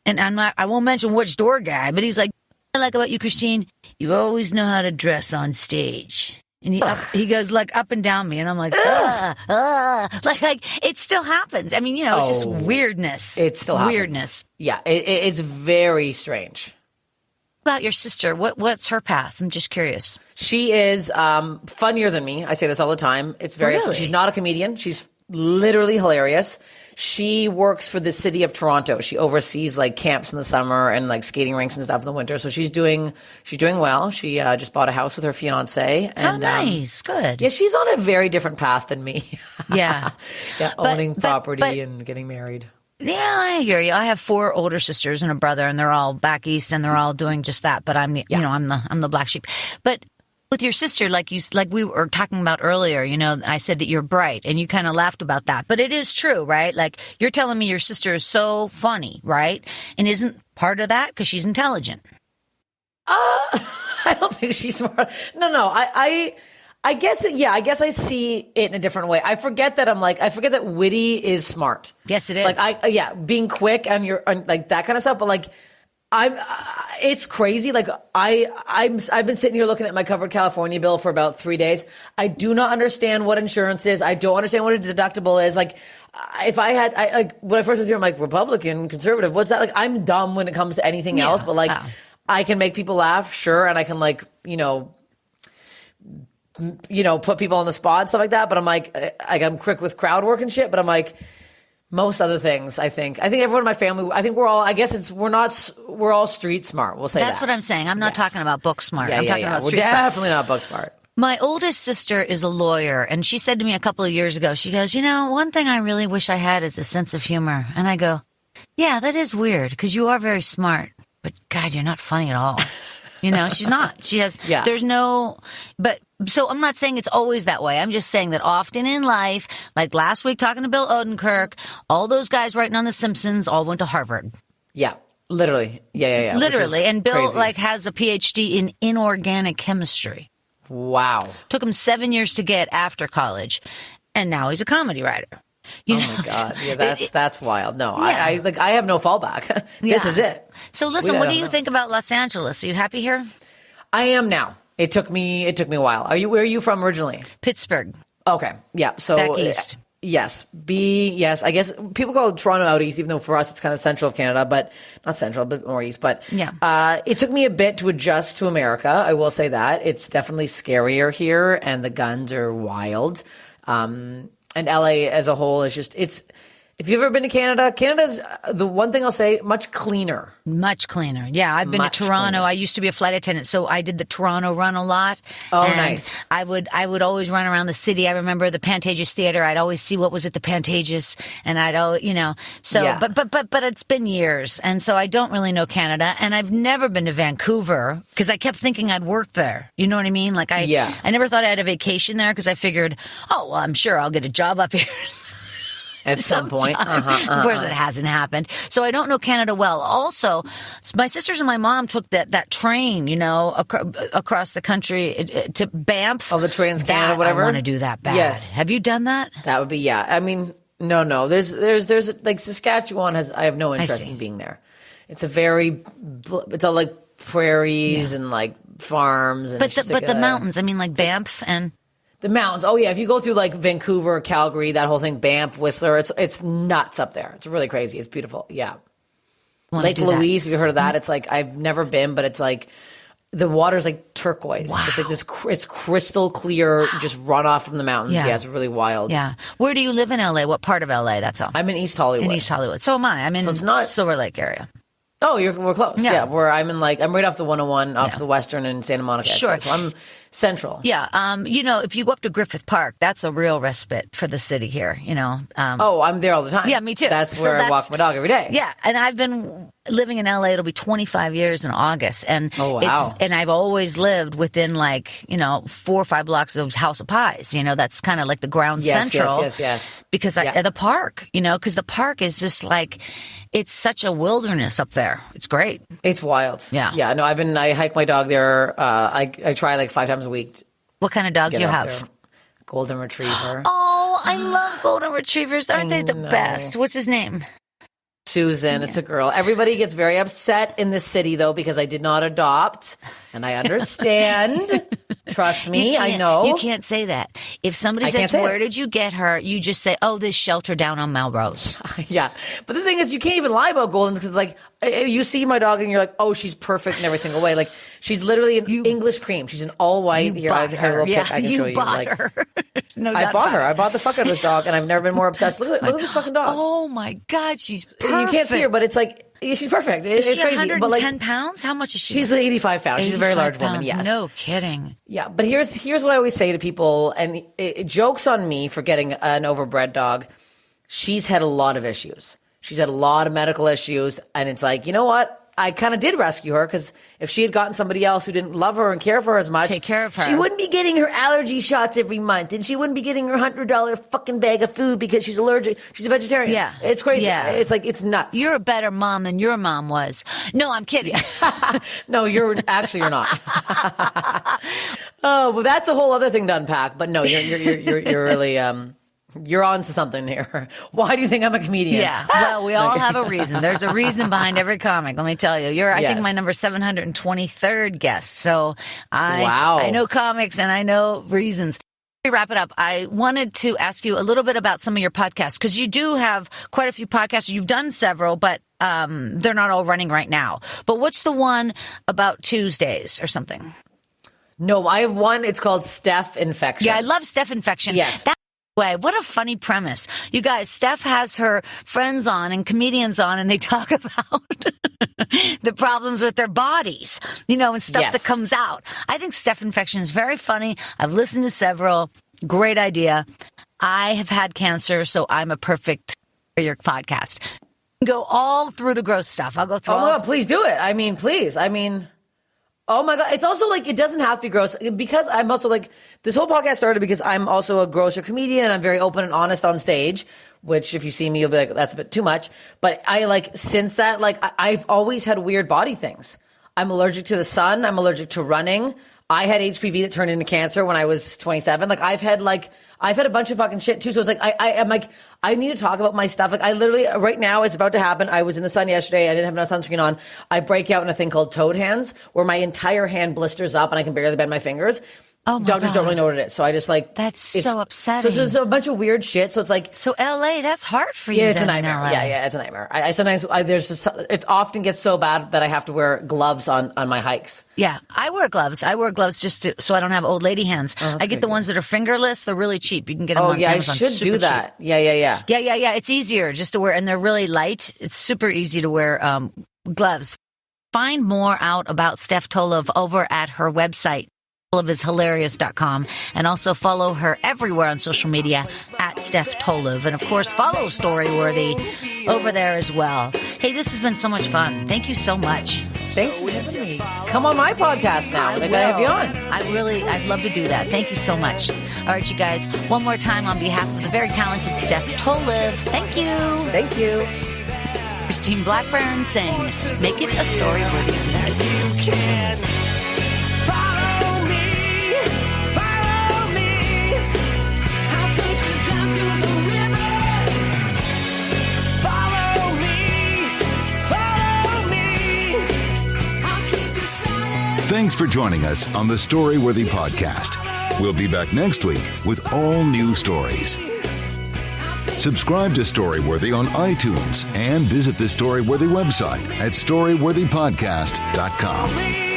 Speaker 1: and I won't mention which door guy, but he's like, I like about you, Christine, you always know how to dress on stage. And he goes up and down me, and I'm like, it still happens. I mean, it's just weirdness.
Speaker 2: It still happens.
Speaker 1: Weirdness.
Speaker 2: Yeah, it's very strange.
Speaker 1: About your sister, what's her path? I'm just curious.
Speaker 2: She is funnier than me. I say this all the time. It's very.
Speaker 1: Really?
Speaker 2: She's not a comedian. She's literally hilarious. She works for the city of Toronto. She oversees camps in the summer and skating rinks and stuff in the winter. So she's doing well. She just bought a house with her fiance. And,
Speaker 1: nice. Good.
Speaker 2: Yeah, she's on a very different path than me.
Speaker 1: Yeah.
Speaker 2: Owning property and getting married.
Speaker 1: Yeah, I hear you. I have 4 older sisters and a brother, and they're all back east, and they're all doing just that. But I'm the black sheep. But with your sister, like we were talking about earlier, I said that you're bright, and you kind of laughed about that. But it is true, right? You're telling me your sister is so funny, right? And isn't part of that because she's intelligent?
Speaker 2: I don't think she's smart. No. I guess, I guess I see it in a different way. I forget that witty is smart.
Speaker 1: Yes, it is.
Speaker 2: Being quick and that kind of stuff. But it's crazy. I've been sitting here looking at my covered California bill for about 3 days. I do not understand what insurance is. I don't understand what a deductible is. If I had, when I first was here, I'm Republican, conservative. What's that? I'm dumb when it comes to anything else, but I can make people laugh. Sure. And I can put people on the spot and stuff like that. But I'm quick with crowd work and shit. But most other things, I think everyone in my family, we're all street smart. We'll say
Speaker 1: that's what I'm saying. I'm not talking about book smart.
Speaker 2: I'm talking about street smart. We're definitely not book smart.
Speaker 1: My oldest sister is a lawyer, and she said to me a couple of years ago, she goes, one thing I really wish I had is a sense of humor. And I go, yeah, that is weird because you are very smart, but God, you're not funny at all. She's not. She has, there's no, but so I'm not saying it's always that way. I'm just saying that often in life, like last week talking to Bill Odenkirk, all those guys writing on The Simpsons all went to Harvard.
Speaker 2: Yeah. Literally. Yeah.
Speaker 1: Literally. And Bill
Speaker 2: crazy.
Speaker 1: has a PhD in inorganic chemistry.
Speaker 2: Wow.
Speaker 1: Took him 7 years to get after college. And now he's a comedy writer.
Speaker 2: Oh my God. Yeah, that's wild. No, yeah. I have no fallback. This is it.
Speaker 1: So listen, what do you think about Los Angeles? Are you happy here?
Speaker 2: I am now. It took me a while. Where are you from originally?
Speaker 1: Pittsburgh.
Speaker 2: Okay. Yeah. So
Speaker 1: back east.
Speaker 2: Yes. Yes. I guess people call Toronto out east, even though for us it's kind of central of Canada, but not central, but more east. But it took me a bit to adjust to America. I will say that. It's definitely scarier here and the guns are wild. And LA as a whole is just, if you've ever been to Canada's the one thing I'll say, much cleaner.
Speaker 1: Much cleaner. Yeah, I've been to Toronto. Cleaner. I used to be a flight attendant, so I did the Toronto run a lot.
Speaker 2: Oh, nice.
Speaker 1: I would always run around the city. I remember the Pantages Theater. I'd always see what was at the Pantages, and I'd always, so, yeah. But it's been years, and so I don't really know Canada, and I've never been to Vancouver, because I kept thinking I'd work there. You know what I mean? Like, I never thought I had a vacation there, because I figured, oh, well, I'm sure I'll get a job up here.
Speaker 2: At some point.
Speaker 1: Of course, it hasn't happened. So I don't know Canada well. Also, my sisters and my mom took that train, across the country to Banff.
Speaker 2: Oh, the Trans-Canada, whatever?
Speaker 1: I want to do that bad.
Speaker 2: Yes.
Speaker 1: Have you done that?
Speaker 2: That would be, yeah. I mean, no. There's like Saskatchewan I have no interest in being there. It's it's all like prairies and like farms. And
Speaker 1: but the mountains, I mean, like Banff and...
Speaker 2: The mountains. Oh, yeah. If you go through like Vancouver, Calgary, that whole thing, Banff, Whistler, it's nuts up there. It's really crazy. It's beautiful. Yeah. Lake Louise, have you heard of that? It's like, I've never been, but it's like, the water's like turquoise. Wow. It's like this, it's crystal clear, just runoff from the mountains. Yeah, it's really wild.
Speaker 1: Yeah. Where do you live in LA? What part of LA? That's all.
Speaker 2: I'm in East Hollywood.
Speaker 1: In East Hollywood. So am I. I'm in Silver Lake area.
Speaker 2: Oh, we're close. Yeah. I'm right off the 101, off the Western and Santa Monica.
Speaker 1: Sure.
Speaker 2: So I'm central.
Speaker 1: Yeah. If you go up to Griffith Park, that's a real respite for the city here,
Speaker 2: I'm there all the time.
Speaker 1: Yeah, me too.
Speaker 2: That's where I walk my dog every day.
Speaker 1: Yeah. And I've been living in LA. It'll be 25 years in August. And and I've always lived within 4 or 5 blocks of House of Pies. That's kind of like the ground central.
Speaker 2: Yes.
Speaker 1: Because the park, because the park is just like, it's such a wilderness up there. It's great.
Speaker 2: It's wild.
Speaker 1: Yeah.
Speaker 2: Yeah. No, I hike my dog there. I try like 5 times a week.
Speaker 1: What kind of dog do you have?
Speaker 2: There. Golden Retriever.
Speaker 1: Oh, I love Golden Retrievers. Aren't they the best? What's his name?
Speaker 2: Susan. It's a girl. Everybody gets very upset in this city, though, because I did not adopt. And I understand. Trust me, I know.
Speaker 1: You can't say that. If somebody says, where did you get her? You just say, oh, this shelter down on Melrose.
Speaker 2: Yeah. But the thing is, you can't even lie about Goldens because, like, you see my dog and you're like, oh, she's perfect in every single way. Like, she's literally an English cream. She's an all white.
Speaker 1: Here, I have a little pic I can show you. Bought her. No doubt
Speaker 2: I bought her. I bought the fuck out of this dog, and I've never been more obsessed. Look at this fucking dog.
Speaker 1: Oh, my God. She's perfect.
Speaker 2: You can't see her, but it's like, she's perfect.
Speaker 1: Is she
Speaker 2: crazy.
Speaker 1: 110 pounds? How much is she?
Speaker 2: She's 85 pounds. She's a very large woman, yes.
Speaker 1: No kidding.
Speaker 2: Yeah, but here's what I always say to people, and it jokes on me for getting an overbred dog. She's had a lot of issues. She's had a lot of medical issues, and it's like, you know what? I kind of did rescue her because if she had gotten somebody else who didn't love her and care for her as much,
Speaker 1: take care of her,
Speaker 2: she wouldn't be getting her allergy shots every month, and she wouldn't be getting her $100 fucking bag of food because she's allergic. She's a vegetarian.
Speaker 1: Yeah,
Speaker 2: it's crazy.
Speaker 1: Yeah.
Speaker 2: It's like it's nuts.
Speaker 1: You're a better mom than your mom was. No, I'm kidding.
Speaker 2: No, you're not. Oh, well, that's a whole other thing to unpack. But no, you're really you're on to something here. Why do you think I'm a comedian?
Speaker 1: Yeah, well, we all have a reason. There's a reason behind every comic. Let me tell you. You're, I think, my number 723rd guest. So I know comics and I know reasons. To wrap it up, I wanted to ask you a little bit about some of your podcasts because you do have quite a few podcasts. You've done several, but they're not all running right now. But what's the one about Tuesdays or something?
Speaker 2: No, I have one. It's called Steph Infection.
Speaker 1: Yeah, I love Steph Infection.
Speaker 2: Yes.
Speaker 1: way. What a funny premise. You guys, Steph has her friends on and comedians on, and they talk about the problems with their bodies, and stuff that comes out. I think Steph Infection is very funny. I've listened to several. Great idea. I have had cancer, so I'm a perfect for your podcast. Go all through the gross stuff. I'll go through
Speaker 2: my God, please do it. Please. Oh my God. It's also like, it doesn't have to be gross because I'm also like, this whole podcast started because I'm also a grosser comedian and I'm very open and honest on stage, which if you see me, you'll be like, that's a bit too much. But since that, I've always had weird body things. I'm allergic to the sun. I'm allergic to running. I had HPV that turned into cancer when I was 27. I've had a bunch of fucking shit too. So it's like, I'm like, I need to talk about my stuff. I literally, right now, it's about to happen. I was in the sun yesterday. I didn't have enough sunscreen on. I break out in a thing called toad hands where my entire hand blisters up and I can barely bend my fingers.
Speaker 1: Oh my
Speaker 2: Doctors
Speaker 1: God.
Speaker 2: don't really know what it is. So I just
Speaker 1: that's so upsetting.
Speaker 2: So there's a bunch of weird shit. So it's like.
Speaker 1: So LA, that's hard for you.
Speaker 2: Yeah, it's a nightmare. Yeah, it's a nightmare. I sometimes, it often gets so bad that I have to wear gloves on my hikes.
Speaker 1: Yeah, I wear gloves. just so I don't have old lady hands. I get the ones that are fingerless. They're really cheap. You can get them on Amazon.
Speaker 2: I should do that.
Speaker 1: Cheap. Yeah. It's easier just to wear, and they're really light. It's super easy to wear gloves. Find more out about Steph Tolev over at her website, tolevisHilarious.com, and also follow her everywhere on social media at Steph Tolev. And of course, follow Storyworthy over there as well. Hey, this has been so much fun. Thank you so much.
Speaker 2: Thanks for having me. Come on my podcast now. I have you on.
Speaker 1: I'd love to do that. Thank you so much. All right, you guys, one more time on behalf of the very talented Steph Tolev. Thank you.
Speaker 2: Thank you.
Speaker 1: Christine Blackburn saying, make it a story worthy of that. You can.
Speaker 3: Thanks for joining us on the Storyworthy podcast. We'll be back next week with all new stories. Subscribe to Storyworthy on iTunes and visit the Storyworthy website at storyworthypodcast.com.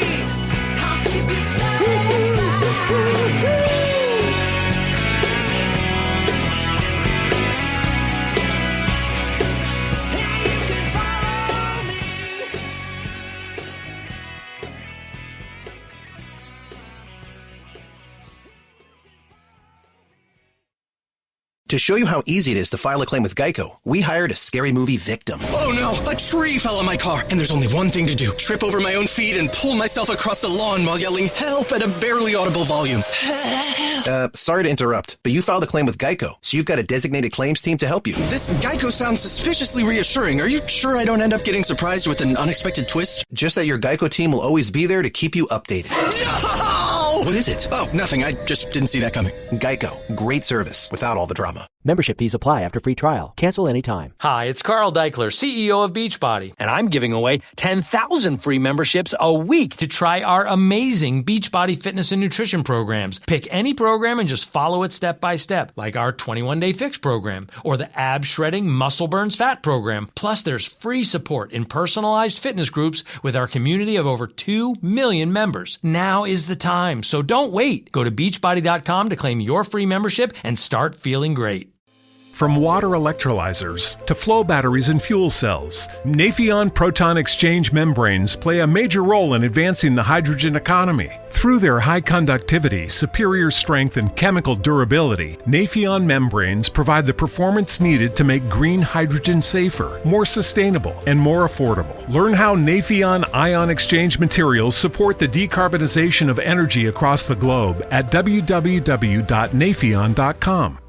Speaker 4: To show you how easy it is to file a claim with Geico, we hired a scary movie victim.
Speaker 5: Oh no, a tree fell on my car, and there's only one thing to do. Trip over my own feet and pull myself across the lawn while yelling help at a barely audible volume.
Speaker 4: Sorry to interrupt, but you filed a claim with Geico, so you've got a designated claims team to help you.
Speaker 5: This Geico sounds suspiciously reassuring. Are you sure I don't end up getting surprised with an unexpected twist?
Speaker 4: Just that your Geico team will always be there to keep you updated.
Speaker 5: No! What is it? Oh, nothing. I just didn't see that coming.
Speaker 4: Geico. Great service without all the drama.
Speaker 6: Membership fees apply after free trial. Cancel anytime.
Speaker 7: Hi, it's Carl Deichler, CEO of Beachbody, and I'm giving away 10,000 free memberships a week to try our amazing Beachbody fitness and nutrition programs. Pick any program and just follow it step by step, like our 21-day fix program or the ab shredding muscle burns fat program. Plus, there's free support in personalized fitness groups with our community of over 2 million members. Now is the time, so don't wait. Go to beachbody.com to claim your free membership and start feeling great.
Speaker 8: From water electrolyzers to flow batteries and fuel cells, Nafion proton exchange membranes play a major role in advancing the hydrogen economy. Through their high conductivity, superior strength, and chemical durability, Nafion membranes provide the performance needed to make green hydrogen safer, more sustainable, and more affordable. Learn how Nafion ion exchange materials support the decarbonization of energy across the globe at www.nafion.com.